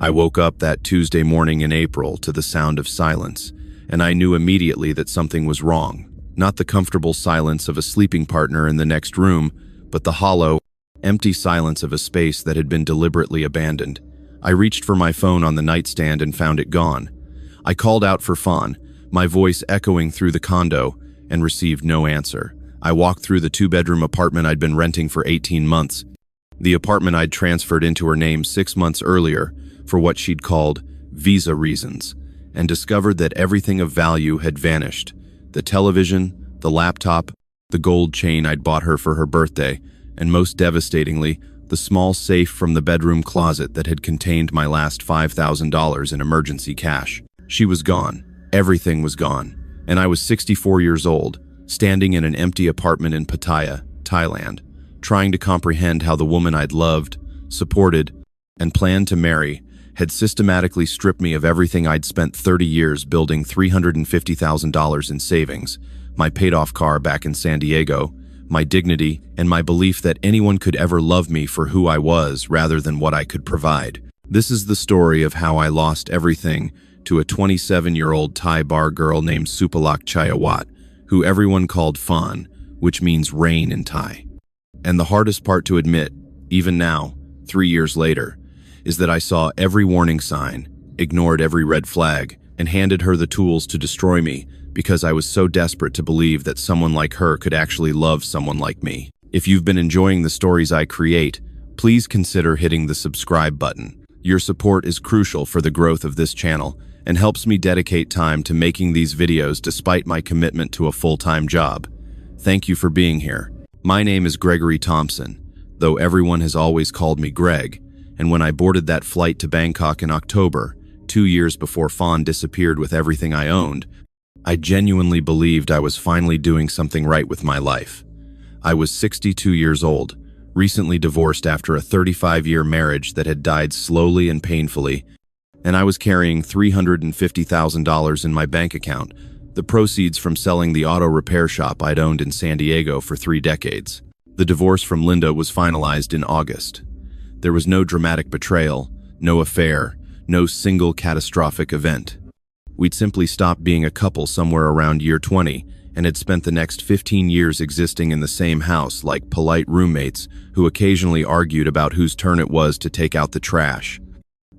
I woke up that Tuesday morning in April to the sound of silence, and I knew immediately that something was wrong. Not the comfortable silence of a sleeping partner in the next room, but the hollow, empty silence of a space that had been deliberately abandoned. I reached for my phone on the nightstand and found it gone. I called out for Fawn, my voice echoing through the condo, and received no answer. I walked through the two-bedroom apartment I'd been renting for 18 months, the apartment I'd transferred into her name 6 months earlier for what she'd called visa reasons, and discovered that everything of value had vanished. The television, the laptop, the gold chain I'd bought her for her birthday, and most devastatingly, the small safe from the bedroom closet that had contained my last $5,000 in emergency cash. She was gone. Everything was gone. And I was 64 years old, standing in an empty apartment in Pattaya, Thailand, trying to comprehend how the woman I'd loved, supported, and planned to marry had systematically stripped me of everything I'd spent 30 years building $350,000 in savings, my paid-off car back in San Diego, my dignity, and my belief that anyone could ever love me for who I was rather than what I could provide. This is the story of how I lost everything to a 27-year-old Thai bar girl named Supalak Chayawat, who everyone called Fawn, which means rain in Thai. And the hardest part to admit, even now, 3 years later, is that I saw every warning sign, ignored every red flag, and handed her the tools to destroy me because I was so desperate to believe that someone like her could actually love someone like me. If you've been enjoying the stories I create, please consider hitting the subscribe button. Your support is crucial for the growth of this channel and helps me dedicate time to making these videos despite my commitment to a full-time job. Thank you for being here. My name is Gregory Thompson, though everyone has always called me Greg, and when I boarded that flight to Bangkok in October, 2 years before Fawn disappeared with everything I owned, I genuinely believed I was finally doing something right with my life. I was 62 years old, recently divorced after a 35-year marriage that had died slowly and painfully, and I was carrying $350,000 in my bank account, the proceeds from selling the auto repair shop I'd owned in San Diego for 3 decades. The divorce from Linda was finalized in August. There was no dramatic betrayal, no affair, no single catastrophic event. We'd simply stopped being a couple somewhere around year 20 and had spent the next 15 years existing in the same house like polite roommates who occasionally argued about whose turn it was to take out the trash.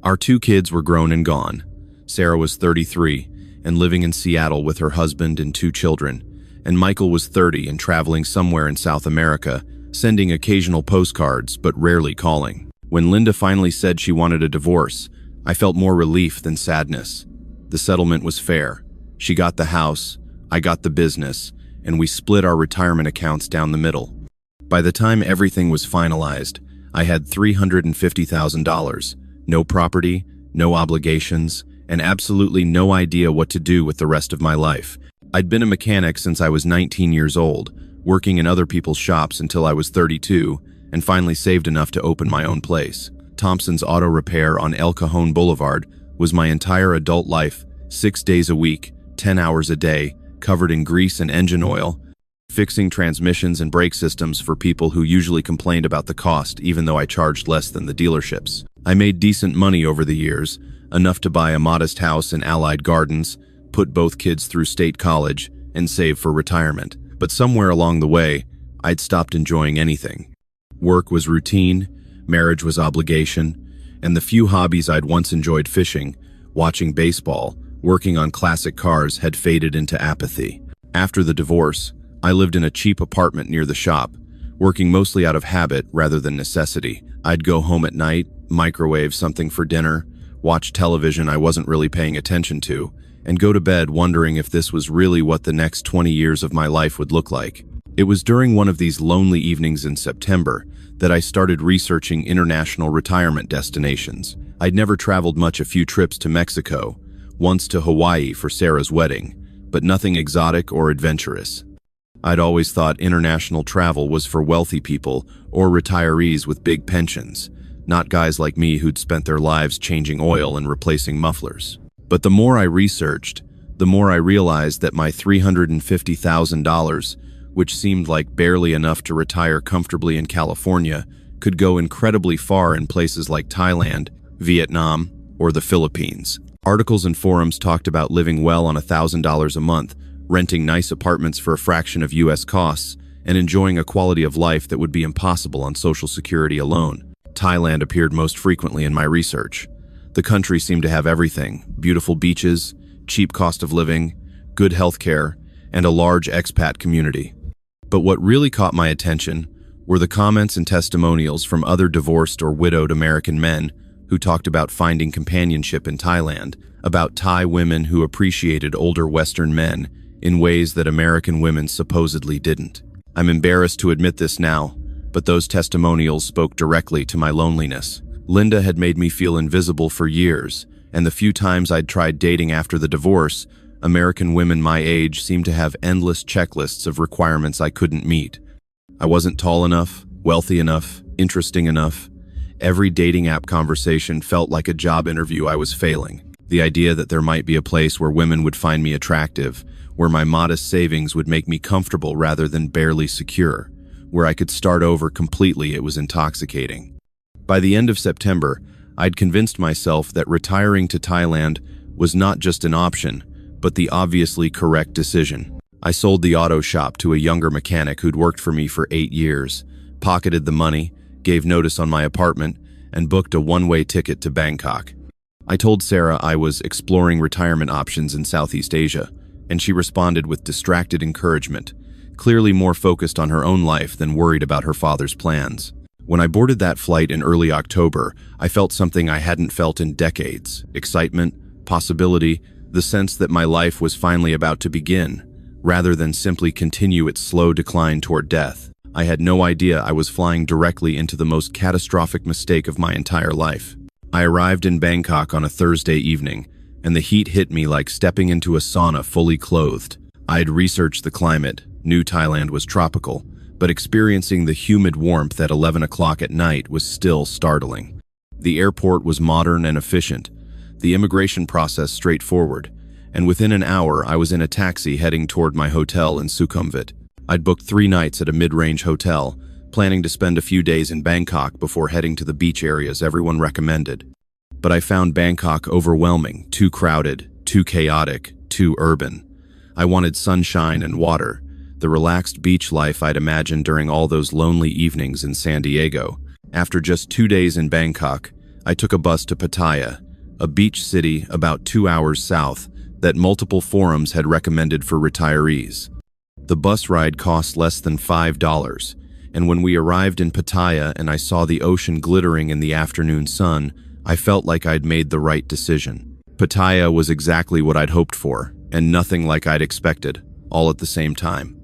Our 2 kids were grown and gone. Sarah was 33 and living in Seattle with her husband and 2 children, and Michael was 30 and traveling somewhere in South America, sending occasional postcards but rarely calling. When Linda finally said she wanted a divorce, I felt more relief than sadness. The settlement was fair. She got the house, I got the business, and we split our retirement accounts down the middle. By the time everything was finalized, I had $350,000, no property, no obligations, and absolutely no idea what to do with the rest of my life. I'd been a mechanic since I was 19 years old, working in other people's shops until I was 32, and finally saved enough to open my own place. Thompson's Auto Repair on El Cajon Boulevard was my entire adult life, 6 days a week, 10 hours a day, covered in grease and engine oil, fixing transmissions and brake systems for people who usually complained about the cost even though I charged less than the dealerships. I made decent money over the years, enough to buy a modest house in Allied Gardens, put both kids through state college, and save for retirement. But somewhere along the way, I'd stopped enjoying anything. Work was routine, marriage was obligation, and the few hobbies I'd once enjoyed, fishing, watching baseball, working on classic cars, had faded into apathy. After the divorce, I lived in a cheap apartment near the shop, working mostly out of habit rather than necessity. I'd go home at night, microwave something for dinner, watch television I wasn't really paying attention to, and go to bed wondering if this was really what the next 20 years of my life would look like. It was during one of these lonely evenings in September that I started researching international retirement destinations. I'd never traveled much, a few trips to Mexico, once to Hawaii for Sarah's wedding, but nothing exotic or adventurous. I'd always thought international travel was for wealthy people or retirees with big pensions, not guys like me who'd spent their lives changing oil and replacing mufflers. But the more I researched, the more I realized that my $350,000, which seemed like barely enough to retire comfortably in California, could go incredibly far in places like Thailand, Vietnam, or the Philippines. Articles and forums talked about living well on $1,000 a month, renting nice apartments for a fraction of US costs, and enjoying a quality of life that would be impossible on Social Security alone. Thailand appeared most frequently in my research. The country seemed to have everything: beautiful beaches, cheap cost of living, good health care, and a large expat community. But what really caught my attention were the comments and testimonials from other divorced or widowed American men who talked about finding companionship in Thailand, about Thai women who appreciated older Western men in ways that American women supposedly didn't. I'm embarrassed to admit this now, but those testimonials spoke directly to my loneliness. Linda had made me feel invisible for years, and the few times I'd tried dating after the divorce, American women my age seemed to have endless checklists of requirements I couldn't meet. I wasn't tall enough, wealthy enough, interesting enough. Every dating app conversation felt like a job interview I was failing. The idea that there might be a place where women would find me attractive, where my modest savings would make me comfortable rather than barely secure, where I could start over completely, it was intoxicating. By the end of September, I'd convinced myself that retiring to Thailand was not just an option, but the obviously correct decision. I sold the auto shop to a younger mechanic who'd worked for me for 8 years, pocketed the money, gave notice on my apartment, and booked a one-way ticket to Bangkok. I told Sarah I was exploring retirement options in Southeast Asia, and she responded with distracted encouragement, clearly more focused on her own life than worried about her father's plans. When I boarded that flight in early October, I felt something I hadn't felt in decades: excitement, possibility, the sense that my life was finally about to begin, rather than simply continue its slow decline toward death. I had no idea I was flying directly into the most catastrophic mistake of my entire life. I arrived in Bangkok on a Thursday evening, and the heat hit me like stepping into a sauna fully clothed. I'd researched the climate, knew Thailand was tropical, but experiencing the humid warmth at 11 o'clock at night was still startling. The airport was modern and efficient, the immigration process straightforward, and within an hour I was in a taxi heading toward my hotel in Sukhumvit. I'd booked 3 nights at a mid-range hotel, planning to spend a few days in Bangkok before heading to the beach areas everyone recommended. But I found Bangkok overwhelming, too crowded, too chaotic, too urban. I wanted sunshine and water, the relaxed beach life I'd imagined during all those lonely evenings in San Diego. After just 2 days in Bangkok, I took a bus to Pattaya, a beach city about 2 hours south that multiple forums had recommended for retirees. The bus ride cost less than $5, and when we arrived in Pattaya and I saw the ocean glittering in the afternoon sun, I felt like I'd made the right decision. Pattaya was exactly what I'd hoped for, and nothing like I'd expected, all at the same time.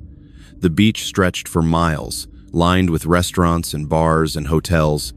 The beach stretched for miles, lined with restaurants and bars and hotels.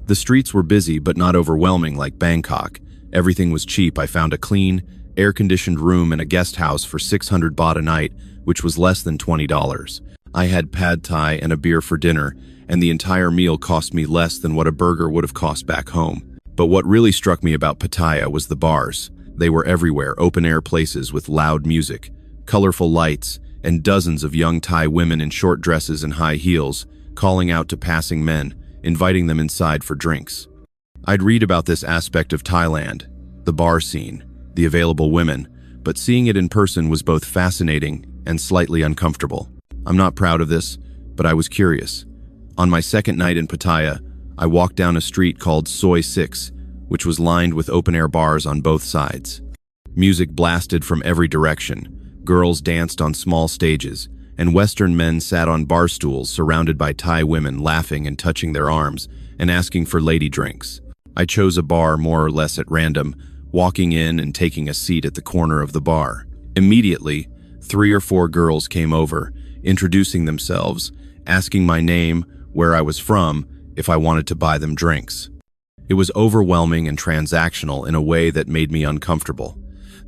The streets were busy but not overwhelming like Bangkok. Everything was cheap. I found a clean, air-conditioned room in a guest house for 600 baht a night, which was less than $20. I had pad thai and a beer for dinner, and the entire meal cost me less than what a burger would have cost back home. But what really struck me about Pattaya was the bars. They were everywhere, open-air places with loud music, colorful lights, and dozens of young Thai women in short dresses and high heels, calling out to passing men, inviting them inside for drinks. I'd read about this aspect of Thailand, the bar scene, the available women, but seeing it in person was both fascinating and slightly uncomfortable. I'm not proud of this, but I was curious. On my second night in Pattaya, I walked down a street called Soi 6, which was lined with open-air bars on both sides. Music blasted from every direction, girls danced on small stages, and Western men sat on bar stools surrounded by Thai women laughing and touching their arms and asking for lady drinks. I chose a bar more or less at random, walking in and taking a seat at the corner of the bar. Immediately, 3 or 4 girls came over, introducing themselves, asking my name, where I was from, if I wanted to buy them drinks. It was overwhelming and transactional in a way that made me uncomfortable.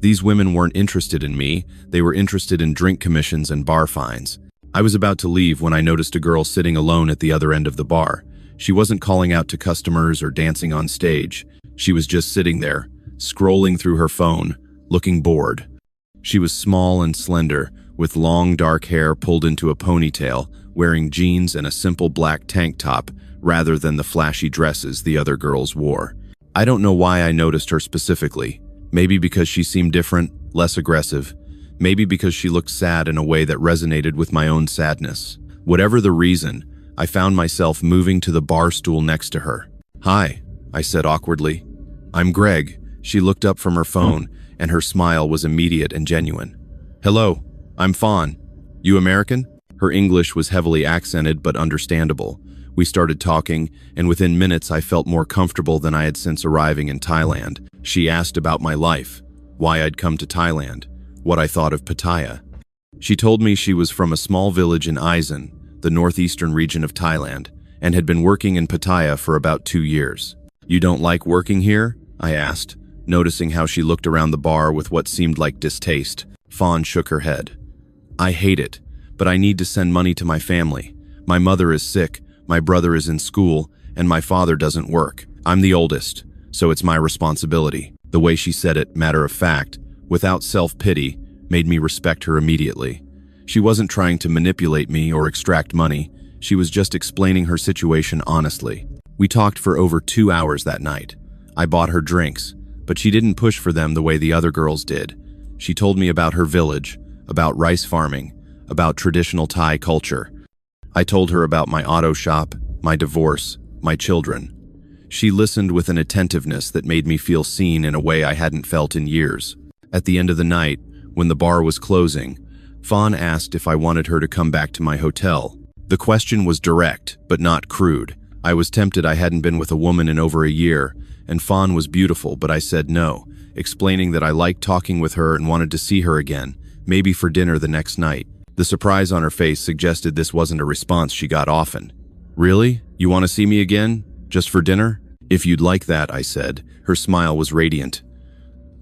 These women weren't interested in me, they were interested in drink commissions and bar fines. I was about to leave when I noticed a girl sitting alone at the other end of the bar. She wasn't calling out to customers or dancing on stage. She was just sitting there, scrolling through her phone, looking bored. She was small and slender, with long dark hair pulled into a ponytail, wearing jeans and a simple black tank top rather than the flashy dresses the other girls wore. I don't know why I noticed her specifically. Maybe because she seemed different, less aggressive. Maybe because she looked sad in a way that resonated with my own sadness. Whatever the reason, I found myself moving to the bar stool next to her. "Hi," I said awkwardly. "I'm Greg." She looked up from her phone, and her smile was immediate and genuine. "Hello, I'm Fawn. You American?" Her English was heavily accented but understandable. We started talking, and within minutes I felt more comfortable than I had since arriving in Thailand. She asked about my life, why I'd come to Thailand, what I thought of Pattaya. She told me she was from a small village in Isan, the northeastern region of Thailand, and had been working in Pattaya for about 2 years. "You don't like working here?" I asked, noticing how she looked around the bar with what seemed like distaste. Fawn shook her head. "I hate it, but I need to send money to my family. My mother is sick, my brother is in school, and my father doesn't work. I'm the oldest, so it's my responsibility." The way she said it, matter of fact, without self-pity, made me respect her immediately. She wasn't trying to manipulate me or extract money. She was just explaining her situation honestly. We talked for over 2 hours that night. I bought her drinks, but she didn't push for them the way the other girls did. She told me about her village, about rice farming, about traditional Thai culture. I told her about my auto shop, my divorce, my children. She listened with an attentiveness that made me feel seen in a way I hadn't felt in years. At the end of the night, when the bar was closing, Fawn asked if I wanted her to come back to my hotel. The question was direct, but not crude. I was tempted. I hadn't been with a woman in over a year, and Fawn was beautiful, but I said no, explaining that I liked talking with her and wanted to see her again, maybe for dinner the next night. The surprise on her face suggested this wasn't a response she got often. "Really? You want to see me again? Just for dinner?" "If you'd like that," I said. Her smile was radiant.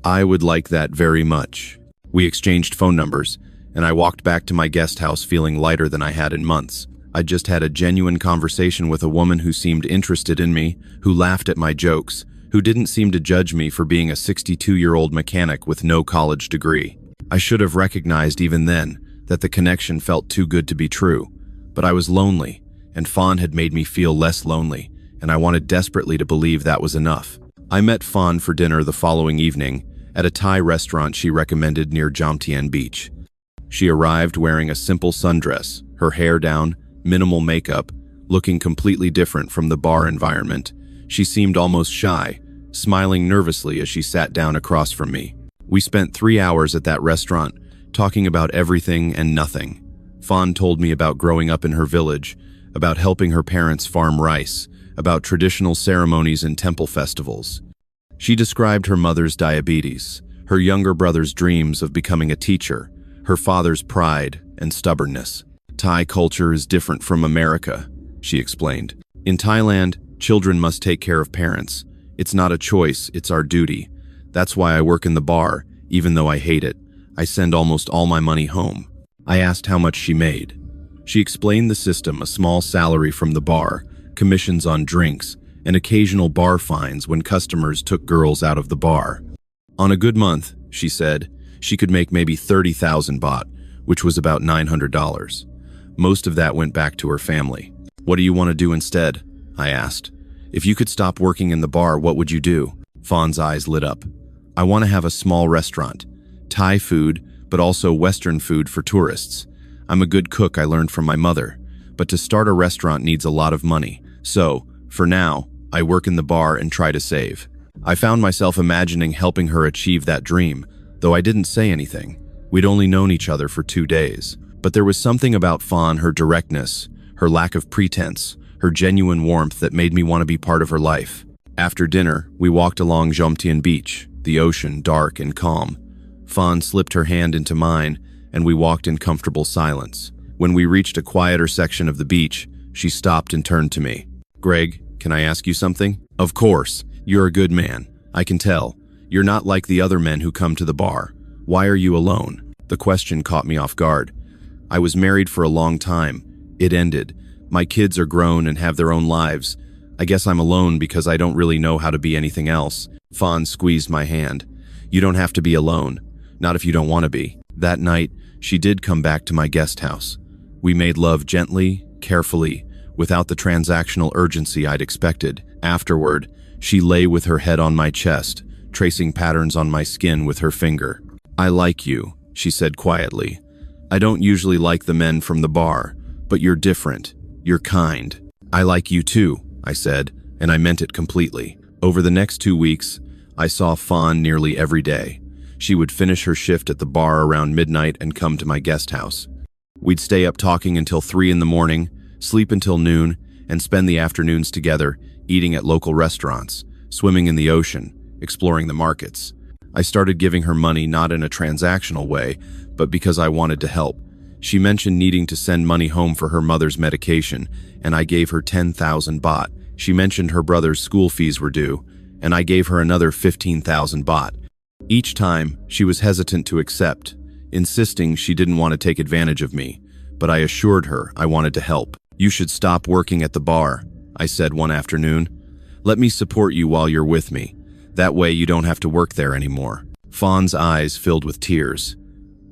"I would like that very much." We exchanged phone numbers, and I walked back to my guest house feeling lighter than I had in months. I just had a genuine conversation with a woman who seemed interested in me, who laughed at my jokes, who didn't seem to judge me for being a 62-year-old mechanic with no college degree. I should have recognized even then that the connection felt too good to be true, but I was lonely, and Fawn had made me feel less lonely, and I wanted desperately to believe that was enough. I met Fawn for dinner the following evening at a Thai restaurant she recommended near Jomtien Beach. She arrived wearing a simple sundress, her hair down, minimal makeup, looking completely different from the bar environment. She seemed almost shy, smiling nervously as she sat down across from me. We spent 3 hours at that restaurant, talking about everything and nothing. Fawn told me about growing up in her village, about helping her parents farm rice, about traditional ceremonies and temple festivals. She described her mother's diabetes, her younger brother's dreams of becoming a teacher, her father's pride and stubbornness. "Thai culture is different from America," she explained. "In Thailand, children must take care of parents. It's not a choice, it's our duty. That's why I work in the bar, even though I hate it. I send almost all my money home." I asked how much she made. She explained the system: a small salary from the bar, commissions on drinks, and occasional bar fines when customers took girls out of the bar. On a good month, she said, she could make maybe 30,000 baht, which was about $900. Most of that went back to her family. "What do you want to do instead?" I asked. "If you could stop working in the bar, what would you do?" Fawn's eyes lit up. "I want to have a small restaurant. Thai food, but also Western food for tourists. I'm a good cook, I learned from my mother, but to start a restaurant needs a lot of money. So, for now, I work in the bar and try to save." I found myself imagining helping her achieve that dream, though I didn't say anything. We'd only known each other for 2 days. But there was something about Fawn, her directness, her lack of pretense, her genuine warmth that made me want to be part of her life. After dinner, we walked along Jomtien Beach, the ocean dark and calm. Fawn slipped her hand into mine, and we walked in comfortable silence. When we reached a quieter section of the beach, she stopped and turned to me. "Greg, can I ask you something?" "Of course. You're a good man. I can tell. You're not like the other men who come to the bar. Why are you alone?" The question caught me off guard. I was married for a long time. It ended. My kids are grown and have their own lives. I guess I'm alone because I don't really know how to be anything else. Fawn squeezed my hand. "You don't have to be alone. Not if you don't want to be." That night, she did come back to my guest house. We made love gently, carefully, without the transactional urgency I'd expected. Afterward, She lay with her head on my chest, tracing patterns on my skin with her finger. "I like you," she said quietly. "I don't usually like the men from the bar, but you're different. You're kind." "I like you too," I said, and I meant it completely. Over the next 2 weeks, I saw Fawn nearly every day. She would finish her shift at the bar around midnight and come to my guest house. We'd stay up talking until 3 in the morning, sleep until noon, and spend the afternoons together, eating at local restaurants, swimming in the ocean, exploring the markets. I started giving her money not in a transactional way, but because I wanted to help. She mentioned needing to send money home for her mother's medication, and I gave her 10,000 baht. She mentioned her brother's school fees were due, and I gave her another 15,000 baht. Each time, she was hesitant to accept, insisting she didn't want to take advantage of me, but I assured her I wanted to help. "You should stop working at the bar," I said one afternoon. "Let me support you while you're with me. That way you don't have to work there anymore." Fawn's eyes filled with tears.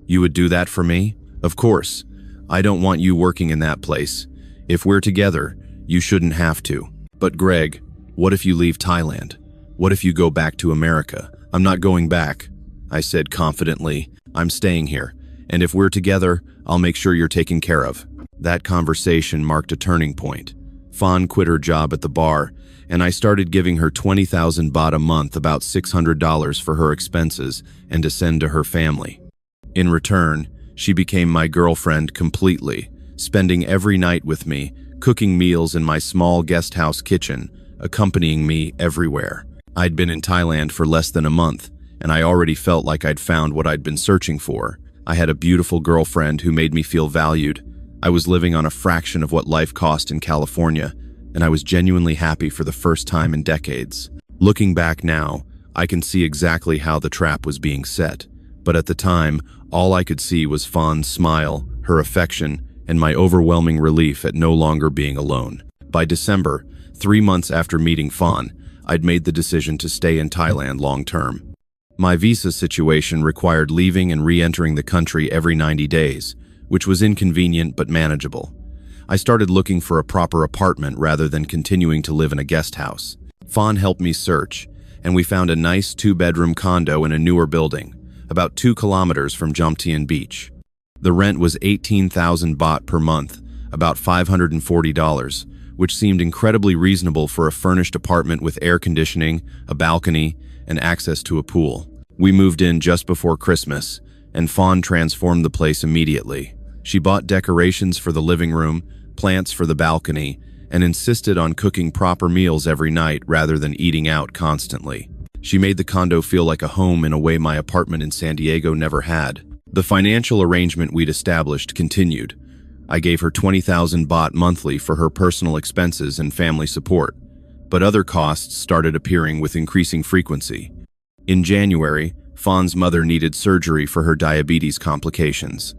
"You would do that for me?" "Of course. I don't want you working in that place. If we're together, you shouldn't have to." "But Greg, what if you leave Thailand? What if you go back to America?" "I'm not going back," I said confidently. "I'm staying here, and if we're together, I'll make sure you're taken care of." That conversation marked a turning point. Fawn quit her job at the bar, and I started giving her 20,000 baht a month, about $600 for her expenses, and to send to her family. In return, she became my girlfriend completely, spending every night with me, cooking meals in my small guest house kitchen, accompanying me everywhere. I'd been in Thailand for less than a month, and I already felt like I'd found what I'd been searching for. I had a beautiful girlfriend who made me feel valued. I was living on a fraction of what life cost in California, and I was genuinely happy for the first time in decades. Looking back now, I can see exactly how the trap was being set, but at the time, all I could see was Fawn's smile, her affection, and my overwhelming relief at no longer being alone. By December, 3 months after meeting Fawn, I'd made the decision to stay in Thailand long-term. My visa situation required leaving and re-entering the country every 90 days, which was inconvenient but manageable. I started looking for a proper apartment rather than continuing to live in a guest house. Fawn helped me search, and we found a nice 2-bedroom condo in a newer building, about 2 kilometers from Jomtien Beach. The rent was 18,000 baht per month, about $540, which seemed incredibly reasonable for a furnished apartment with air conditioning, a balcony, and access to a pool. We moved in just before Christmas, and Fawn transformed the place immediately. She bought decorations for the living room, plants for the balcony, and insisted on cooking proper meals every night rather than eating out constantly. She made the condo feel like a home in a way my apartment in San Diego never had. The financial arrangement we'd established continued. I gave her 20,000 baht monthly for her personal expenses and family support, but other costs started appearing with increasing frequency. In January, Fawn's mother needed surgery for her diabetes complications.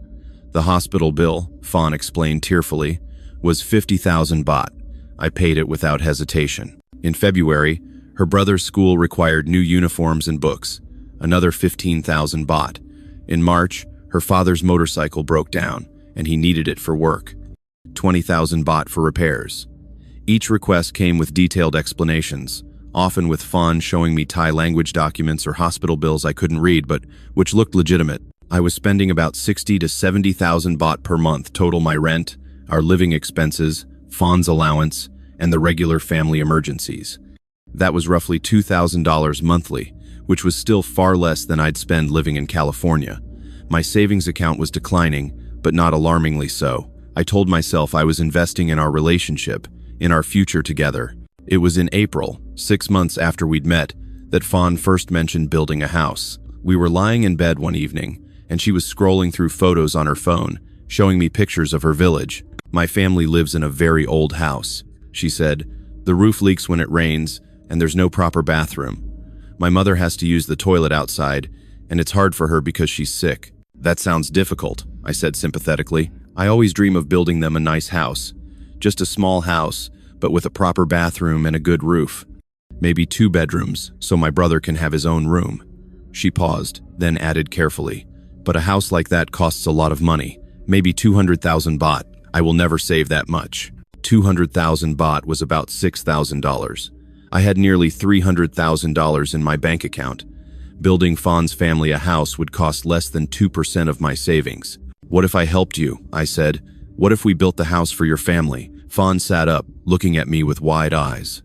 The hospital bill, Fawn explained tearfully, was 50,000 baht. I paid it without hesitation. In February, her brother's school required new uniforms and books, another 15,000 baht. In March, her father's motorcycle broke down, and he needed it for work. 20,000 baht for repairs. Each request came with detailed explanations, often with Fawn showing me Thai language documents or hospital bills I couldn't read, but which looked legitimate. I was spending about 60 to 70,000 baht per month total, my rent, our living expenses, Fawn's allowance, and the regular family emergencies. That was roughly $2,000 monthly, which was still far less than I'd spend living in California. My savings account was declining, but not alarmingly so. I told myself I was investing in our relationship, in our future together. It was in April, 6 months after we'd met, that Fawn first mentioned building a house. We were lying in bed one evening, and she was scrolling through photos on her phone, showing me pictures of her village. "My family lives in a very old house," she said. "The roof leaks when it rains, and there's no proper bathroom. My mother has to use the toilet outside, and it's hard for her because she's sick." "That sounds difficult," I said sympathetically. "I always dream of building them a nice house. Just a small house, but with a proper bathroom and a good roof. Maybe 2 bedrooms, so my brother can have his own room." She paused, then added carefully, "But a house like that costs a lot of money, maybe 200,000 baht. I will never save that much." 200,000 baht was about $6,000. I had nearly $300,000 in my bank account. Building Fawn's family a house would cost less than 2% of my savings. "What if I helped you?" I said. "What if we built the house for your family?" Fawn sat up, looking at me with wide eyes.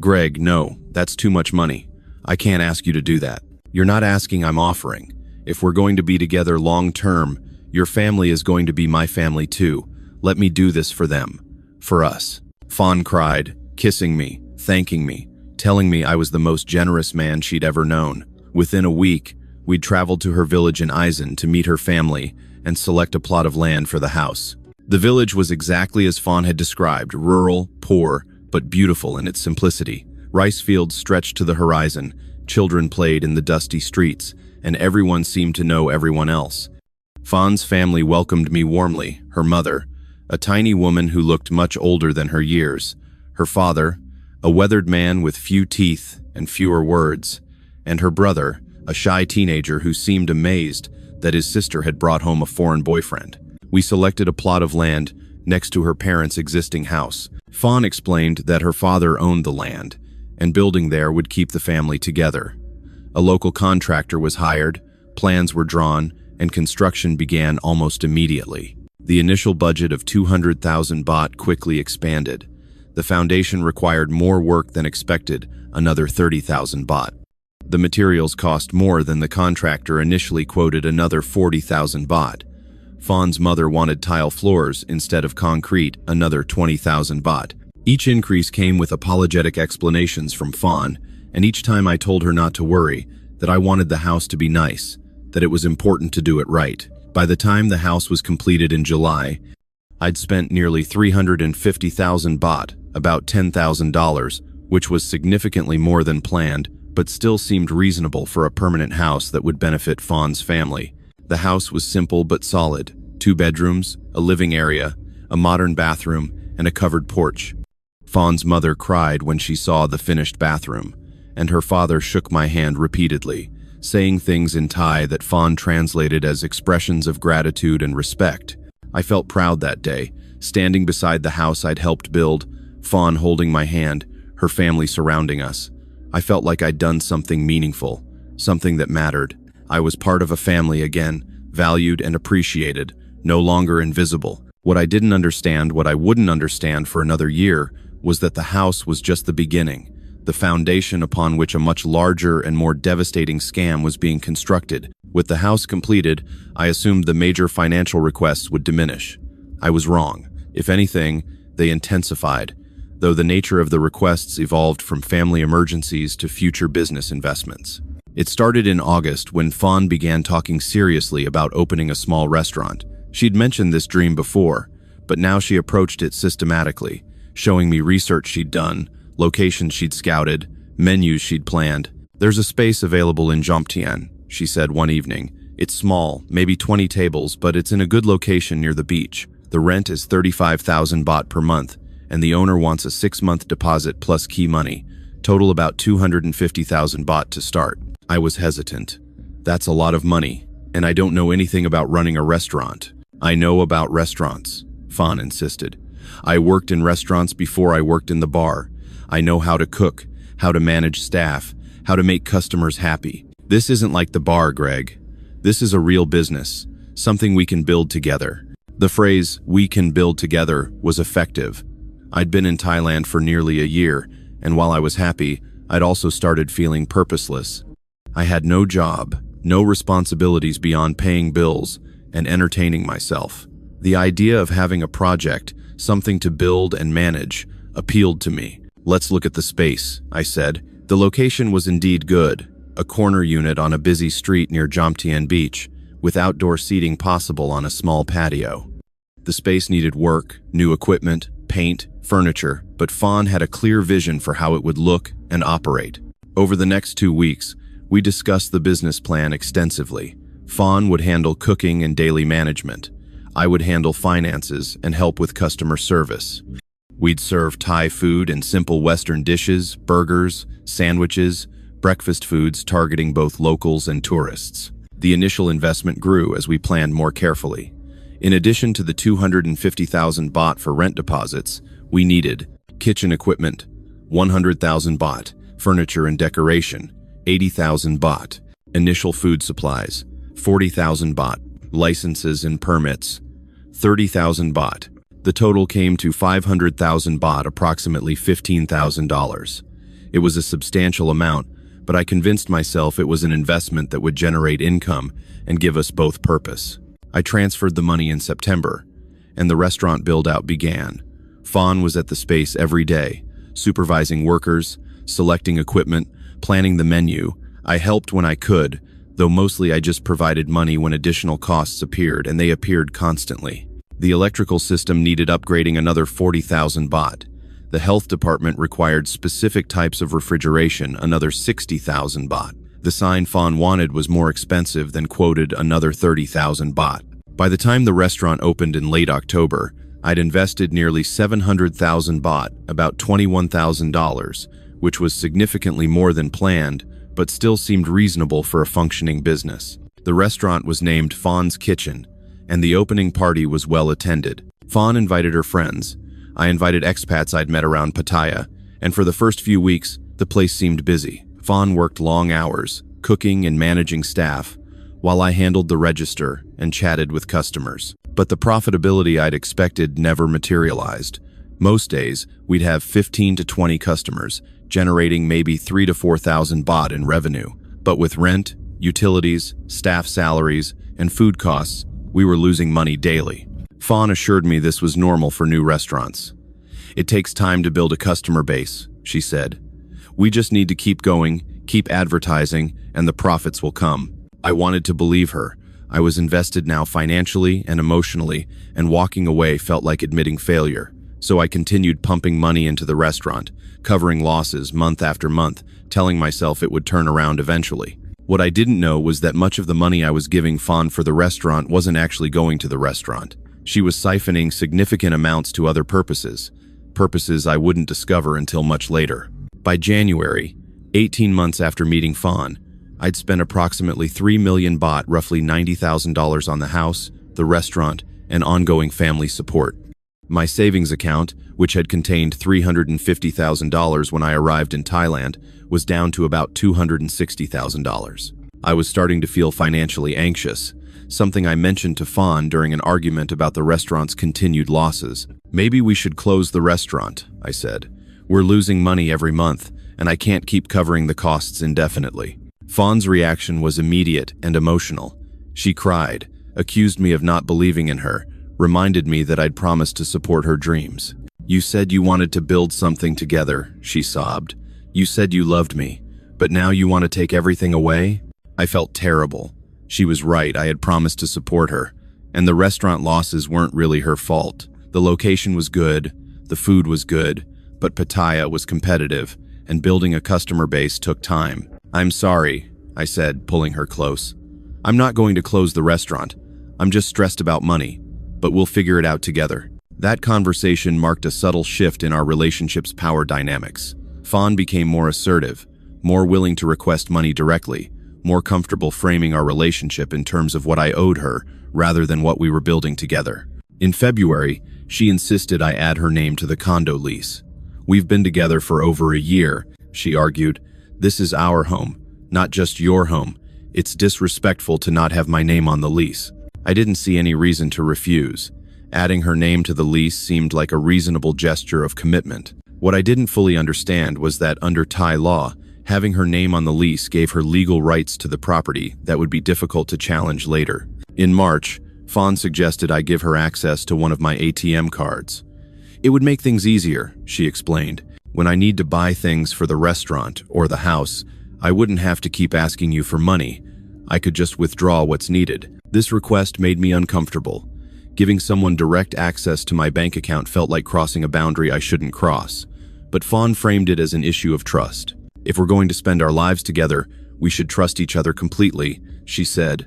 "Greg, no, that's too much money. I can't ask you to do that." "You're not asking, I'm offering. If we're going to be together long term, your family is going to be my family too. Let me do this for them. For us." Fawn cried, kissing me, thanking me, telling me I was the most generous man she'd ever known. Within a week, we'd traveled to her village in Eisen to meet her family and select a plot of land for the house. The village was exactly as Fawn had described, rural, poor, but beautiful in its simplicity. Rice fields stretched to the horizon, children played in the dusty streets, and everyone seemed to know everyone else. Fawn's family welcomed me warmly, her mother, a tiny woman who looked much older than her years, her father, a weathered man with few teeth and fewer words, and her brother, a shy teenager who seemed amazed that his sister had brought home a foreign boyfriend. We selected a plot of land next to her parents' existing house. Fawn explained that her father owned the land, and building there would keep the family together. A local contractor was hired, plans were drawn, and construction began almost immediately. The initial budget of 200,000 baht quickly expanded. The foundation required more work than expected, another 30,000 baht. The materials cost more than the contractor initially quoted, another 40,000 baht. Fawn's mother wanted tile floors instead of concrete, another 20,000 baht. Each increase came with apologetic explanations from Fawn, and each time I told her not to worry, that I wanted the house to be nice, that it was important to do it right. By the time the house was completed in July, I'd spent nearly 350,000 baht, about $10,000, which was significantly more than planned, but still seemed reasonable for a permanent house that would benefit Fawn's family. The house was simple but solid: 2 bedrooms, a living area, a modern bathroom, and a covered porch. Fawn's mother cried when she saw the finished bathroom, and her father shook my hand repeatedly, saying things in Thai that Fawn translated as expressions of gratitude and respect. I felt proud that day, standing beside the house I'd helped build, Fawn holding my hand, her family surrounding us. I felt like I'd done something meaningful, something that mattered. I was part of a family again, valued and appreciated, no longer invisible. What I didn't understand, what I wouldn't understand for another year, was that the house was just the beginning, the foundation upon which a much larger and more devastating scam was being constructed. With the house completed, I assumed the major financial requests would diminish. I was wrong. If anything, they intensified, though the nature of the requests evolved from family emergencies to future business investments. It started in August when Fawn began talking seriously about opening a small restaurant. She'd mentioned this dream before, but now she approached it systematically, showing me research she'd done, locations she'd scouted, menus she'd planned. "There's a space available in Jomtien," she said one evening. "It's small, maybe 20 tables, but it's in a good location near the beach. The rent is 35,000 baht per month, and the owner wants a 6-month deposit plus key money, total about 250,000 baht to start." I was hesitant. "That's a lot of money, and I don't know anything about running a restaurant." "I know about restaurants," Fawn insisted. "I worked in restaurants before I worked in the bar. I know how to cook, how to manage staff, how to make customers happy. This isn't like the bar, Greg. This is a real business, something we can build together." The phrase, "we can build together," was effective. I'd been in Thailand for nearly a year, and while I was happy, I'd also started feeling purposeless. I had no job, no responsibilities beyond paying bills and entertaining myself. The idea of having a project, something to build and manage, appealed to me. "Let's look at the space," I said. The location was indeed good, a corner unit on a busy street near Jomtien Beach, with outdoor seating possible on a small patio. The space needed work, new equipment, paint, furniture, but Fawn had a clear vision for how it would look and operate. Over the next 2 weeks, we discussed the business plan extensively. Fawn would handle cooking and daily management. I would handle finances and help with customer service. We'd serve Thai food and simple Western dishes, burgers, sandwiches, breakfast foods targeting both locals and tourists. The initial investment grew as we planned more carefully. In addition to the 250,000 baht for rent deposits, we needed kitchen equipment, 100,000 baht. Furniture and decoration, 80,000 baht. Initial food supplies, 40,000 baht. Licenses and permits, 30,000 baht. The total came to 500,000 baht, approximately $15,000. It was a substantial amount, but I convinced myself it was an investment that would generate income and give us both purpose. I transferred the money in September, and the restaurant build-out began. Fawn was at the space every day, supervising workers, selecting equipment, planning the menu. I helped when I could, though mostly I just provided money when additional costs appeared, and they appeared constantly. The electrical system needed upgrading, another 40,000 baht. The health department required specific types of refrigeration, another 60,000 baht. The sign Fawn wanted was more expensive than quoted, another 30,000 baht. By the time the restaurant opened in late October, I'd invested nearly 700,000 baht, about $21,000, which was significantly more than planned, but still seemed reasonable for a functioning business. The restaurant was named Fawn's Kitchen, and the opening party was well attended. Fawn invited her friends. I invited expats I'd met around Pattaya, and for the first few weeks, the place seemed busy. Fawn worked long hours, cooking and managing staff, while I handled the register and chatted with customers. But the profitability I'd expected never materialized. Most days, we'd have 15 to 20 customers, generating maybe 3,000 to 4,000 baht in revenue. But with rent, utilities, staff salaries, and food costs, we were losing money daily. Fawn assured me this was normal for new restaurants. "It takes time to build a customer base," she said. "We just need to keep going, keep advertising, and the profits will come." I wanted to believe her. I was invested now financially and emotionally, and walking away felt like admitting failure. So I continued pumping money into the restaurant, covering losses month after month, telling myself it would turn around eventually. What I didn't know was that much of the money I was giving Fawn for the restaurant wasn't actually going to the restaurant. She was siphoning significant amounts to other purposes I wouldn't discover until much later. By January, 18 months after meeting Fawn, I'd spent approximately 3 million baht, roughly $90,000 on the house, the restaurant, and ongoing family support. My savings account, which had contained $350,000 when I arrived in Thailand, was down to about $260,000. I was starting to feel financially anxious, something I mentioned to Fawn during an argument about the restaurant's continued losses. "Maybe we should close the restaurant," I said. "We're losing money every month, and I can't keep covering the costs indefinitely." Fawn's reaction was immediate and emotional. She cried, accused me of not believing in her, reminded me that I'd promised to support her dreams. "You said you wanted to build something together," she sobbed. "You said you loved me, but now you want to take everything away?" I felt terrible. She was right, I had promised to support her, and the restaurant losses weren't really her fault. The location was good, the food was good, but Pattaya was competitive, and building a customer base took time. "I'm sorry," I said, pulling her close. "I'm not going to close the restaurant. I'm just stressed about money, but we'll figure it out together." That conversation marked a subtle shift in our relationship's power dynamics. Fawn became more assertive, more willing to request money directly, more comfortable framing our relationship in terms of what I owed her rather than what we were building together. In February, she insisted I add her name to the condo lease. "We've been together for over a year," she argued. "This is our home, not just your home. It's disrespectful to not have my name on the lease." I didn't see any reason to refuse. Adding her name to the lease seemed like a reasonable gesture of commitment. What I didn't fully understand was that under Thai law, having her name on the lease gave her legal rights to the property that would be difficult to challenge later. In March, Fawn suggested I give her access to one of my ATM cards. "It would make things easier," she explained. "When I need to buy things for the restaurant or the house, I wouldn't have to keep asking you for money. I could just withdraw what's needed." This request made me uncomfortable. Giving someone direct access to my bank account felt like crossing a boundary I shouldn't cross. But Fawn framed it as an issue of trust. "If we're going to spend our lives together, we should trust each other completely," she said.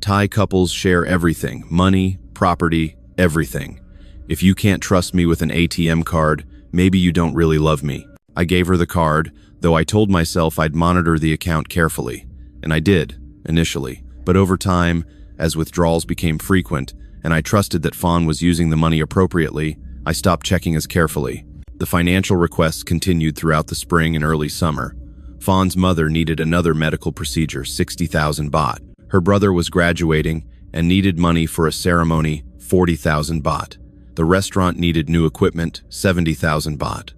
"Thai couples share everything, money, property, everything. If you can't trust me with an ATM card, maybe you don't really love me." I gave her the card, though I told myself I'd monitor the account carefully. And I did, initially. But over time, as withdrawals became frequent, and I trusted that Fawn was using the money appropriately, I stopped checking as carefully. The financial requests continued throughout the spring and early summer. Fawn's mother needed another medical procedure, 60,000 baht. Her brother was graduating and needed money for a ceremony, 40,000 baht. The restaurant needed new equipment, 70,000 baht.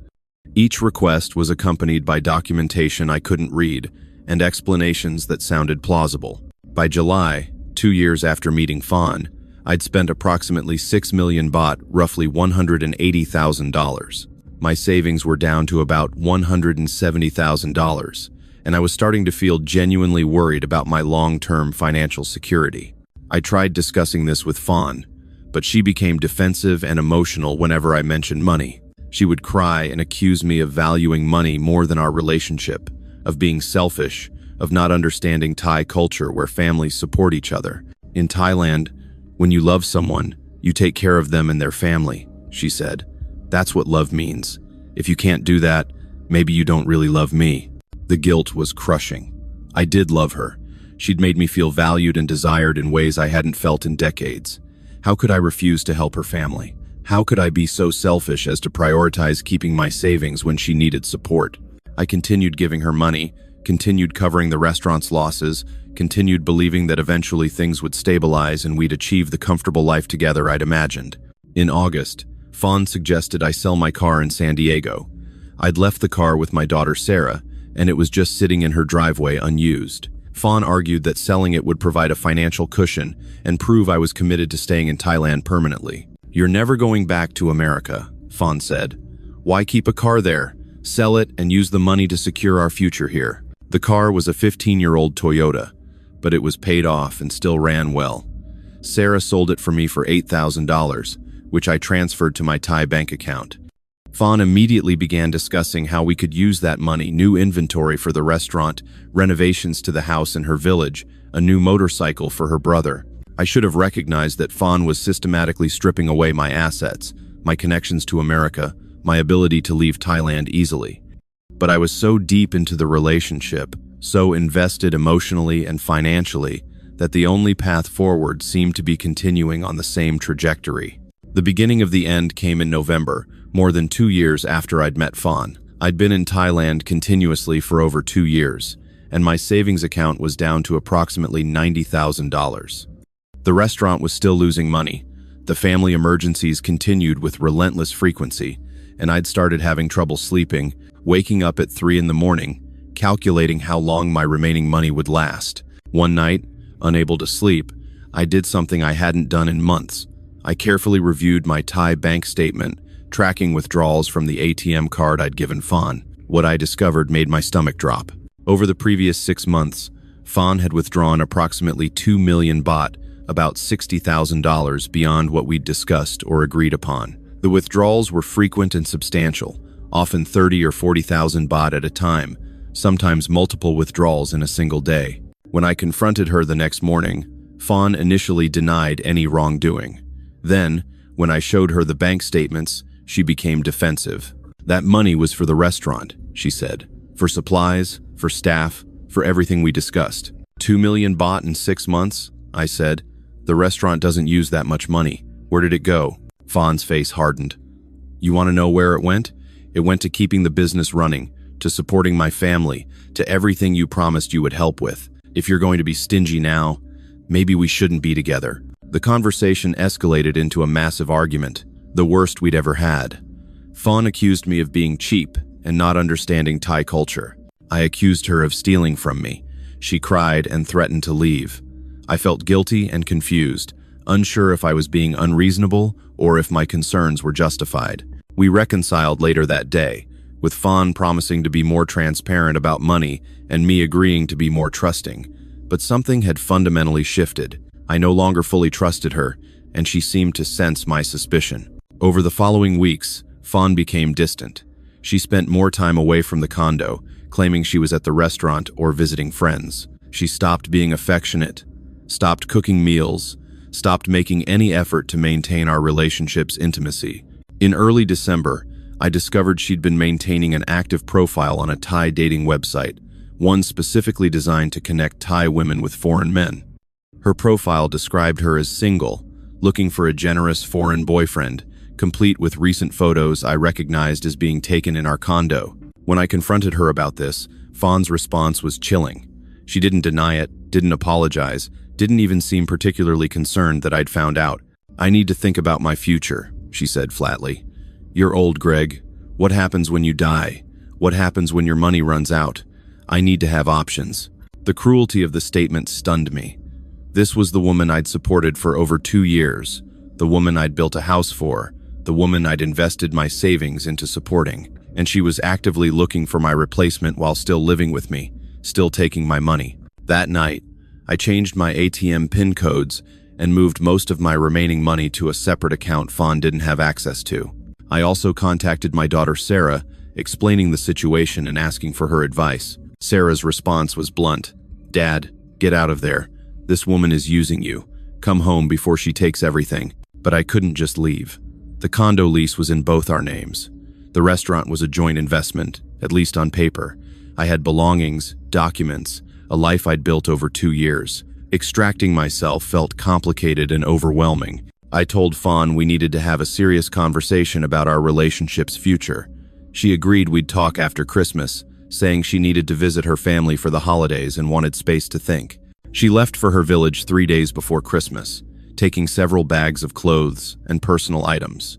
Each request was accompanied by documentation I couldn't read and explanations that sounded plausible. By July, 2 years after meeting Fawn, I'd spent approximately 6 million baht, roughly $180,000. My savings were down to about $170,000, and I was starting to feel genuinely worried about my long-term financial security. I tried discussing this with Fawn, but she became defensive and emotional whenever I mentioned money. She would cry and accuse me of valuing money more than our relationship, of being selfish, of not understanding Thai culture where families support each other. In Thailand, when you love someone, you take care of them and their family, she said. That's what love means. If you can't do that, maybe you don't really love me. The guilt was crushing. I did love her. She'd made me feel valued and desired in ways I hadn't felt in decades. How could I refuse to help her family? How could I be so selfish as to prioritize keeping my savings when she needed support? I continued giving her money, continued covering the restaurant's losses, continued believing that eventually things would stabilize and we'd achieve the comfortable life together I'd imagined. In August, Fawn suggested I sell my car in San Diego. I'd left the car with my daughter Sarah, and it was just sitting in her driveway unused. Fawn argued that selling it would provide a financial cushion and prove I was committed to staying in Thailand permanently. You're never going back to America, Fawn said. Why keep a car there? Sell it and use the money to secure our future here. The car was a 15-year-old Toyota, but it was paid off and still ran well. Sarah sold it for me for $8,000, which I transferred to my Thai bank account. Fawn immediately began discussing how we could use that money, new inventory for the restaurant, renovations to the house in her village, a new motorcycle for her brother. I should have recognized that Fawn was systematically stripping away my assets, my connections to America, my ability to leave Thailand easily. But I was so deep into the relationship, so invested emotionally and financially, that the only path forward seemed to be continuing on the same trajectory. The beginning of the end came in November, more than 2 years after I'd met Fawn. I'd been in Thailand continuously for over 2 years, and my savings account was down to approximately $90,000. The restaurant was still losing money. The family emergencies continued with relentless frequency, and I'd started having trouble sleeping, waking up at 3 in the morning, calculating how long my remaining money would last. One night, unable to sleep, I did something I hadn't done in months. I carefully reviewed my Thai bank statement, tracking withdrawals from the ATM card I'd given Fawn. What I discovered made my stomach drop. Over the previous 6 months, Fawn had withdrawn approximately 2 million baht, about $60,000 beyond what we'd discussed or agreed upon. The withdrawals were frequent and substantial, often 30 or 40,000 baht at a time, sometimes multiple withdrawals in a single day. When I confronted her the next morning, Fawn initially denied any wrongdoing. Then, when I showed her the bank statements, she became defensive. That money was for the restaurant, she said. For supplies, for staff, for everything we discussed. 2 million baht in 6 months? I said. The restaurant doesn't use that much money. Where did it go? Fawn's face hardened. You want to know where it went? It went to keeping the business running, to supporting my family, to everything you promised you would help with. If you're going to be stingy now, maybe we shouldn't be together. The conversation escalated into a massive argument, the worst we'd ever had. Fawn accused me of being cheap and not understanding Thai culture. I accused her of stealing from me. She cried and threatened to leave. I felt guilty and confused, unsure if I was being unreasonable or if my concerns were justified. We reconciled later that day, with Fawn promising to be more transparent about money and me agreeing to be more trusting. But something had fundamentally shifted. I no longer fully trusted her, and she seemed to sense my suspicion. Over the following weeks, Fawn became distant. She spent more time away from the condo, claiming she was at the restaurant or visiting friends. She stopped being affectionate, stopped cooking meals, stopped making any effort to maintain our relationship's intimacy. In early December, I discovered she'd been maintaining an active profile on a Thai dating website, one specifically designed to connect Thai women with foreign men. Her profile described her as single, looking for a generous foreign boyfriend, complete with recent photos I recognized as being taken in our condo. When I confronted her about this, Fawn's response was chilling. She didn't deny it, didn't apologize, didn't even seem particularly concerned that I'd found out. "I need to think about my future," she said flatly. "You're old, Greg. What happens when you die? What happens when your money runs out? I need to have options." The cruelty of the statement stunned me. This was the woman I'd supported for over 2 years, the woman I'd built a house for, the woman I'd invested my savings into supporting, and she was actively looking for my replacement while still living with me, still taking my money. That night, I changed my ATM PIN codes and moved most of my remaining money to a separate account Fawn didn't have access to. I also contacted my daughter Sarah, explaining the situation and asking for her advice. Sarah's response was blunt. "Dad, get out of there. This woman is using you. Come home before she takes everything." But I couldn't just leave. The condo lease was in both our names. The restaurant was a joint investment, at least on paper. I had belongings, documents, a life I'd built over 2 years. Extracting myself felt complicated and overwhelming. I told Fawn we needed to have a serious conversation about our relationship's future. She agreed we'd talk after Christmas, saying she needed to visit her family for the holidays and wanted space to think. She left for her village 3 days before Christmas, taking several bags of clothes and personal items.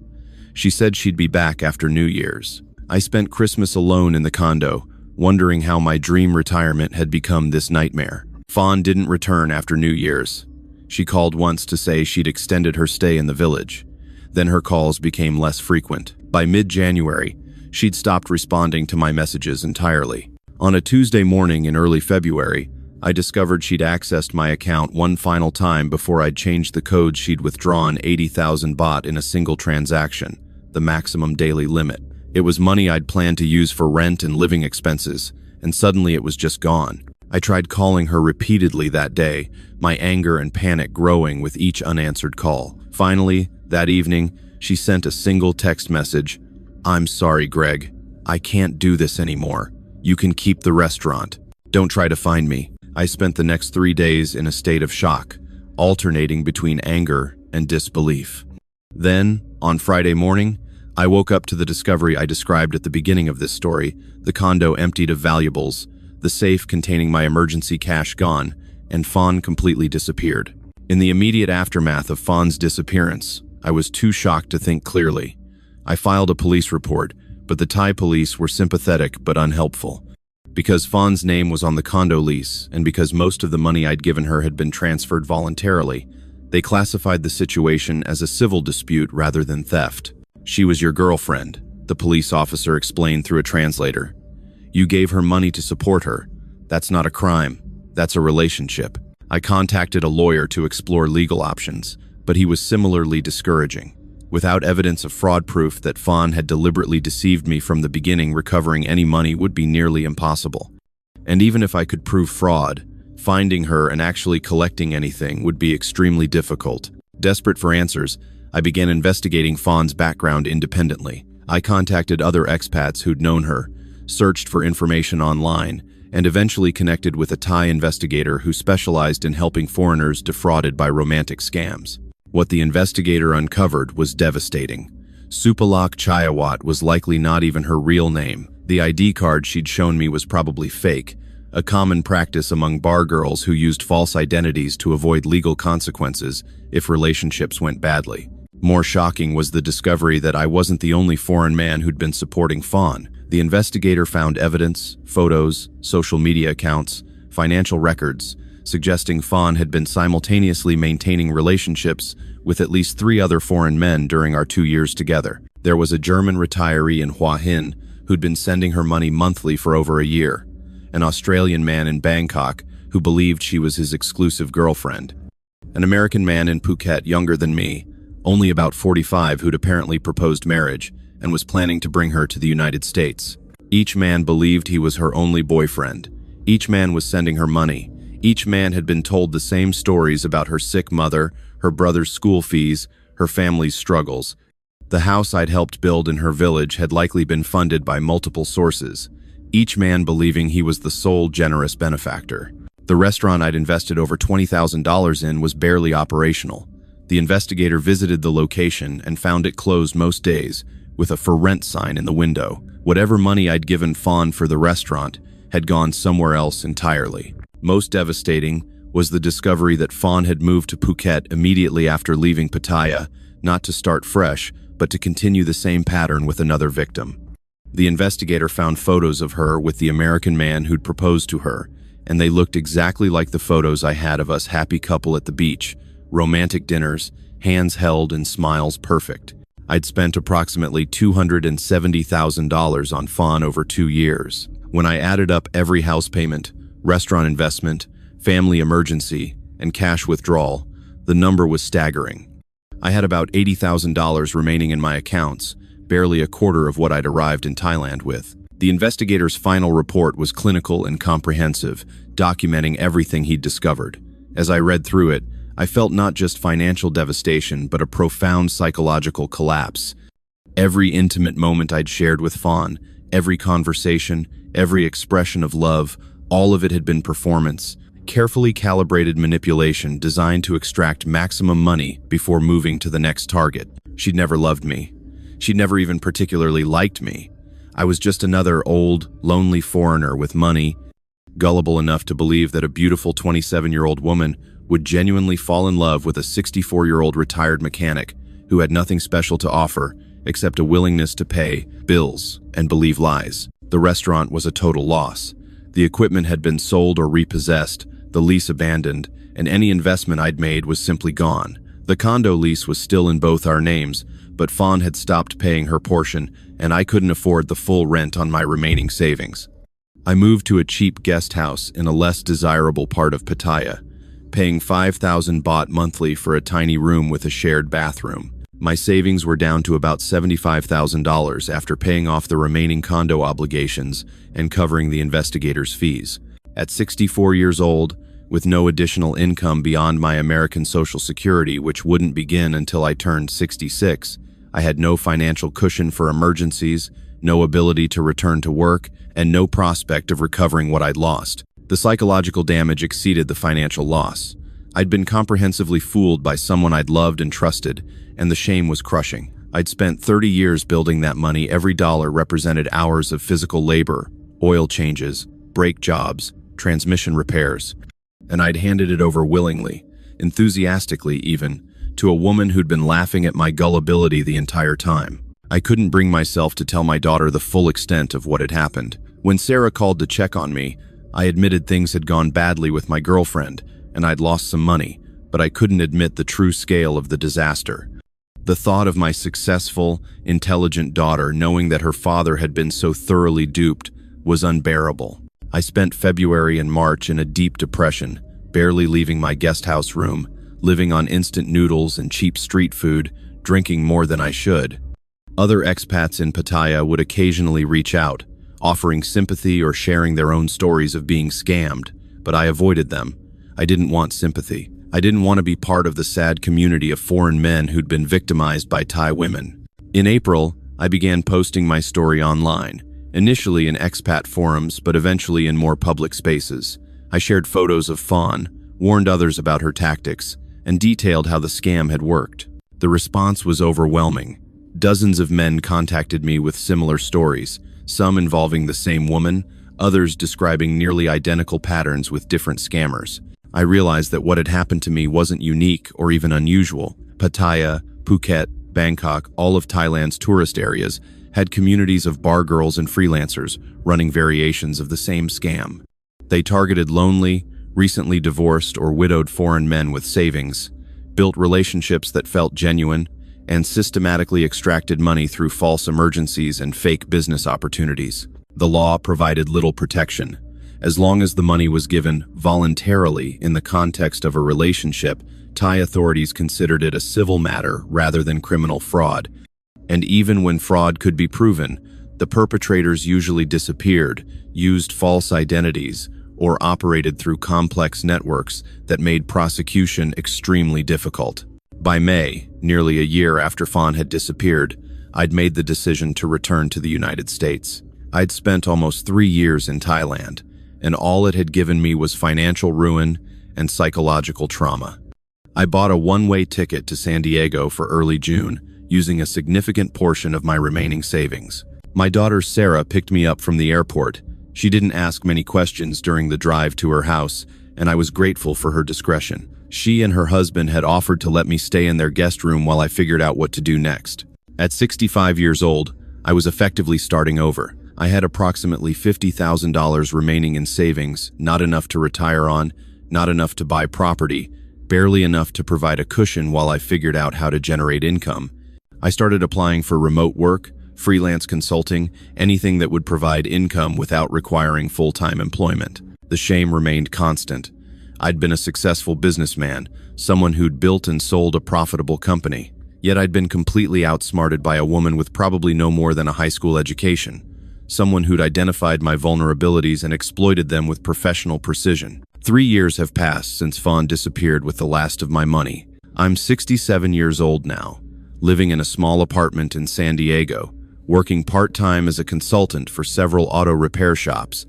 She said she'd be back after New Year's. I spent Christmas alone in the condo, wondering how my dream retirement had become this nightmare. Fawn didn't return after New Year's. She called once to say she'd extended her stay in the village. Then her calls became less frequent. By mid-January, she'd stopped responding to my messages entirely. On a Tuesday morning in early February, I discovered she'd accessed my account one final time before I'd changed the code. She'd withdrawn 80,000 baht in a single transaction, the maximum daily limit. It was money I'd planned to use for rent and living expenses, and suddenly it was just gone. I tried calling her repeatedly that day, my anger and panic growing with each unanswered call. Finally, that evening, she sent a single text message. "I'm sorry, Greg. I can't do this anymore. You can keep the restaurant. Don't try to find me." I spent the next 3 days in a state of shock, alternating between anger and disbelief. Then, on Friday morning, I woke up to the discovery I described at the beginning of this story, the condo emptied of valuables, the safe containing my emergency cash gone, and Fawn completely disappeared. In the immediate aftermath of Fawn's disappearance, I was too shocked to think clearly. I filed a police report, but the Thai police were sympathetic but unhelpful. Because Fawn's name was on the condo lease, and because most of the money I'd given her had been transferred voluntarily, they classified the situation as a civil dispute rather than theft. "She was your girlfriend," the police officer explained through a translator. "You gave her money to support her. That's not a crime. That's a relationship." I contacted a lawyer to explore legal options, but he was similarly discouraging. Without evidence of fraud proof that Fawn had deliberately deceived me from the beginning, recovering any money would be nearly impossible. And even if I could prove fraud, finding her and actually collecting anything would be extremely difficult. Desperate for answers, I began investigating Fawn's background independently. I contacted other expats who'd known her, searched for information online, and eventually connected with a Thai investigator who specialized in helping foreigners defrauded by romantic scams. What the investigator uncovered was devastating. Supalak Chayawat was likely not even her real name. The ID card she'd shown me was probably fake, a common practice among bar girls who used false identities to avoid legal consequences if relationships went badly. More shocking was the discovery that I wasn't the only foreign man who'd been supporting Fawn. The investigator found evidence, photos, social media accounts, financial records, suggesting Fawn had been simultaneously maintaining relationships with at least 3 other foreign men during our 2 years together. There was a German retiree in Hua Hin who'd been sending her money monthly for over a year, an Australian man in Bangkok who believed she was his exclusive girlfriend, an American man in Phuket younger than me, only about 45, who'd apparently proposed marriage and was planning to bring her to the United States. Each man believed he was her only boyfriend. Each man was sending her money. Each man had been told the same stories about her sick mother, her brother's school fees, her family's struggles. The house I'd helped build in her village had likely been funded by multiple sources, each man believing he was the sole generous benefactor. The restaurant I'd invested over $20,000 in was barely operational. The investigator visited the location and found it closed most days, with a for rent sign in the window. Whatever money I'd given Fawn for the restaurant had gone somewhere else entirely. Most devastating was the discovery that Fawn had moved to Phuket immediately after leaving Pattaya, not to start fresh, but to continue the same pattern with another victim. The investigator found photos of her with the American man who'd proposed to her, and they looked exactly like the photos I had of us happy couple at the beach, romantic dinners, hands held and smiles perfect. I'd spent approximately $270,000 on Fawn over 2 years. When I added up every house payment, restaurant investment, family emergency, and cash withdrawal, the number was staggering. I had about $80,000 remaining in my accounts, barely a quarter of what I'd arrived in Thailand with. The investigator's final report was clinical and comprehensive, documenting everything he'd discovered. As I read through it, I felt not just financial devastation, but a profound psychological collapse. Every intimate moment I'd shared with Fawn, every conversation, every expression of love, all of it had been performance, carefully calibrated manipulation designed to extract maximum money before moving to the next target. She'd never loved me. She'd never even particularly liked me. I was just another old, lonely foreigner with money, gullible enough to believe that a beautiful 27-year-old woman would genuinely fall in love with a 64-year-old retired mechanic who had nothing special to offer except a willingness to pay bills and believe lies. The restaurant was a total loss. The equipment had been sold or repossessed, the lease abandoned, and any investment I'd made was simply gone. The condo lease was still in both our names, but Fawn had stopped paying her portion, and I couldn't afford the full rent on my remaining savings. I moved to a cheap guest house in a less desirable part of Pattaya, paying 5,000 baht monthly for a tiny room with a shared bathroom. My savings were down to about $75,000 after paying off the remaining condo obligations and covering the investigator's fees. At 64 years old, with no additional income beyond my American Social Security, which wouldn't begin until I turned 66, I had no financial cushion for emergencies, no ability to return to work, and no prospect of recovering what I'd lost. The psychological damage exceeded the financial loss. I'd been comprehensively fooled by someone I'd loved and trusted, and the shame was crushing. I'd spent 30 years building that money. Every dollar represented hours of physical labor, oil changes, brake jobs, transmission repairs, and I'd handed it over willingly, enthusiastically even, to a woman who'd been laughing at my gullibility the entire time. I couldn't bring myself to tell my daughter the full extent of what had happened. When Sarah called to check on me, I admitted things had gone badly with my girlfriend, and I'd lost some money, but I couldn't admit the true scale of the disaster. The thought of my successful, intelligent daughter knowing that her father had been so thoroughly duped was unbearable. I spent February and March in a deep depression, barely leaving my guest house room, living on instant noodles and cheap street food, drinking more than I should. Other expats in Pattaya would occasionally reach out, offering sympathy or sharing their own stories of being scammed, but I avoided them. I didn't want sympathy. I didn't want to be part of the sad community of foreign men who'd been victimized by Thai women. In April, I began posting my story online, initially in expat forums, but eventually in more public spaces. I shared photos of Fawn, warned others about her tactics, and detailed how the scam had worked. The response was overwhelming. Dozens of men contacted me with similar stories, some involving the same woman, others describing nearly identical patterns with different scammers. I realized that what had happened to me wasn't unique or even unusual. Pattaya, Phuket, Bangkok, all of Thailand's tourist areas had communities of bar girls and freelancers running variations of the same scam. They targeted lonely, recently divorced or widowed foreign men with savings, built relationships that felt genuine, and systematically extracted money through false emergencies and fake business opportunities. The law provided little protection. As long as the money was given voluntarily in the context of a relationship, Thai authorities considered it a civil matter rather than criminal fraud. And even when fraud could be proven, the perpetrators usually disappeared, used false identities, or operated through complex networks that made prosecution extremely difficult. By May, nearly a year after Fawn had disappeared, I'd made the decision to return to the United States. I'd spent almost 3 years in Thailand, and all it had given me was financial ruin and psychological trauma. I bought a one-way ticket to San Diego for early June, using a significant portion of my remaining savings. My daughter Sarah picked me up from the airport. She didn't ask many questions during the drive to her house, and I was grateful for her discretion. She and her husband had offered to let me stay in their guest room while I figured out what to do next. At 65 years old, I was effectively starting over. I had approximately $50,000 remaining in savings, not enough to retire on, not enough to buy property, barely enough to provide a cushion while I figured out how to generate income. I started applying for remote work, freelance consulting, anything that would provide income without requiring full-time employment. The shame remained constant. I'd been a successful businessman, someone who'd built and sold a profitable company. Yet I'd been completely outsmarted by a woman with probably no more than a high school education, someone who'd identified my vulnerabilities and exploited them with professional precision. 3 years have passed since Fawn disappeared with the last of my money. I'm 67 years old now, living in a small apartment in San Diego, working part-time as a consultant for several auto repair shops,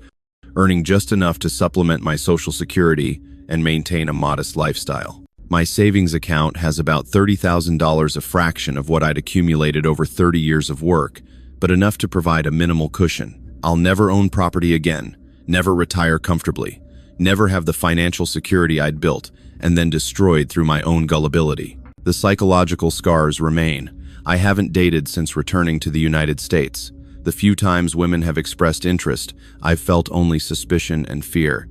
earning just enough to supplement my Social Security and maintain a modest lifestyle. My savings account has about $30,000, a fraction of what I'd accumulated over 30 years of work, but enough to provide a minimal cushion. I'll never own property again, never retire comfortably, never have the financial security I'd built and then destroyed through my own gullibility. The psychological scars remain. I haven't dated since returning to the United States. The few times women have expressed interest, I've felt only suspicion and fear.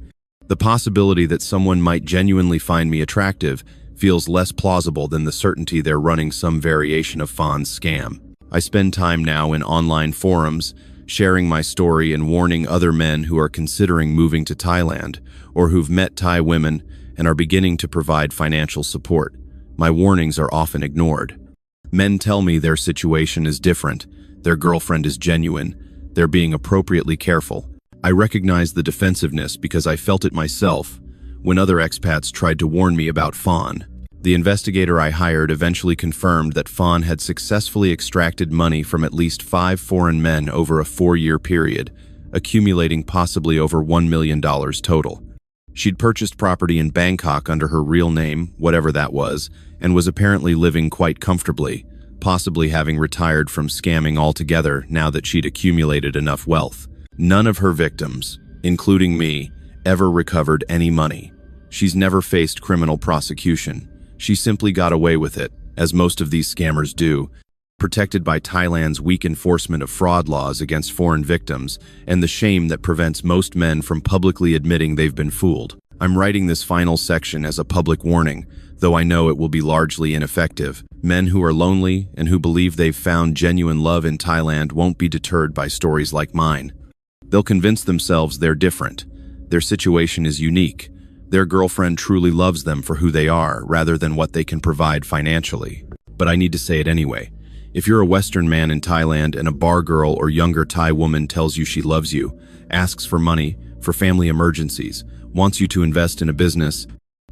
The possibility that someone might genuinely find me attractive feels less plausible than the certainty they're running some variation of Fawn's scam. I spend time now in online forums, sharing my story and warning other men who are considering moving to Thailand or who've met Thai women and are beginning to provide financial support. My warnings are often ignored. Men tell me their situation is different, their girlfriend is genuine, they're being appropriately careful. I recognize the defensiveness because I felt it myself when other expats tried to warn me about Fawn. The investigator I hired eventually confirmed that Fawn had successfully extracted money from at least 5 foreign men over a 4-year period, accumulating possibly over $1 million total. She'd purchased property in Bangkok under her real name, whatever that was, and was apparently living quite comfortably, possibly having retired from scamming altogether now that she'd accumulated enough wealth. None of her victims, including me, ever recovered any money. She's never faced criminal prosecution. She simply got away with it, as most of these scammers do, protected by Thailand's weak enforcement of fraud laws against foreign victims and the shame that prevents most men from publicly admitting they've been fooled. I'm writing this final section as a public warning, though I know it will be largely ineffective. Men who are lonely and who believe they've found genuine love in Thailand won't be deterred by stories like mine. They'll convince themselves they're different. Their situation is unique. Their girlfriend truly loves them for who they are, rather than what they can provide financially. But I need to say it anyway. If you're a Western man in Thailand and a bar girl or younger Thai woman tells you she loves you, asks for money, for family emergencies, wants you to invest in a business,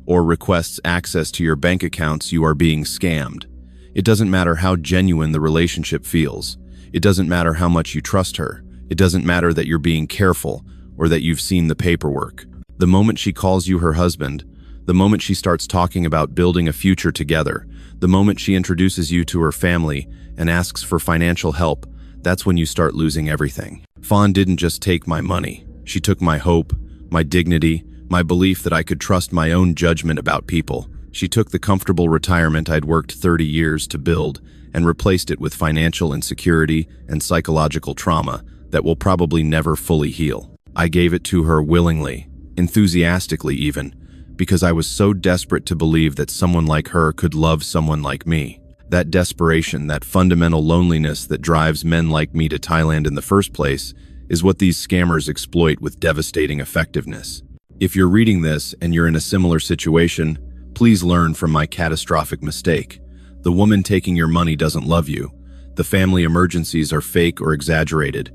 or requests access to your bank accounts, you are being scammed. It doesn't matter how genuine the relationship feels. It doesn't matter how much you trust her. It doesn't matter that you're being careful or that you've seen the paperwork. The moment she calls you her husband, the moment she starts talking about building a future together, the moment she introduces you to her family and asks for financial help, that's when you start losing everything. Fawn didn't just take my money. She took my hope, my dignity, my belief that I could trust my own judgment about people. She took the comfortable retirement I'd worked 30 years to build and replaced it with financial insecurity and psychological trauma that will probably never fully heal. I gave it to her willingly, enthusiastically even, because I was so desperate to believe that someone like her could love someone like me. That desperation, that fundamental loneliness that drives men like me to Thailand in the first place, is what these scammers exploit with devastating effectiveness. If you're reading this and you're in a similar situation, please learn from my catastrophic mistake. The woman taking your money doesn't love you. The family emergencies are fake or exaggerated.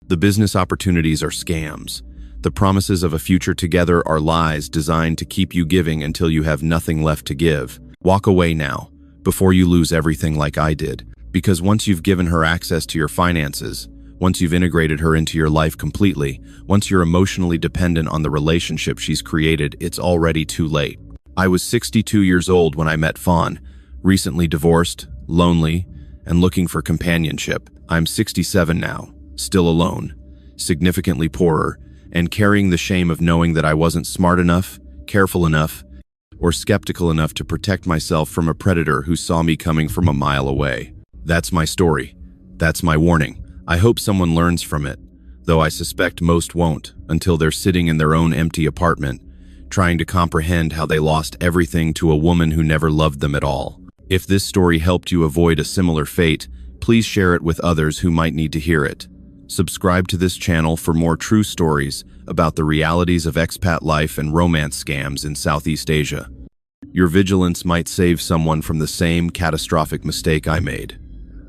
The business opportunities are scams. The promises of a future together are lies designed to keep you giving until you have nothing left to give. Walk away now, before you lose everything like I did. Because once you've given her access to your finances, once you've integrated her into your life completely, once you're emotionally dependent on the relationship she's created, it's already too late. I was 62 years old when I met Fawn, recently divorced, lonely, and looking for companionship. I'm 67 now, still alone, significantly poorer, and carrying the shame of knowing that I wasn't smart enough, careful enough, or skeptical enough to protect myself from a predator who saw me coming from a mile away. That's my story. That's my warning. I hope someone learns from it, though I suspect most won't until they're sitting in their own empty apartment, trying to comprehend how they lost everything to a woman who never loved them at all. If this story helped you avoid a similar fate, please share it with others who might need to hear it. Subscribe to this channel for more true stories about the realities of expat life and romance scams in Southeast Asia. Your vigilance might save someone from the same catastrophic mistake I made.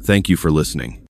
Thank you for listening.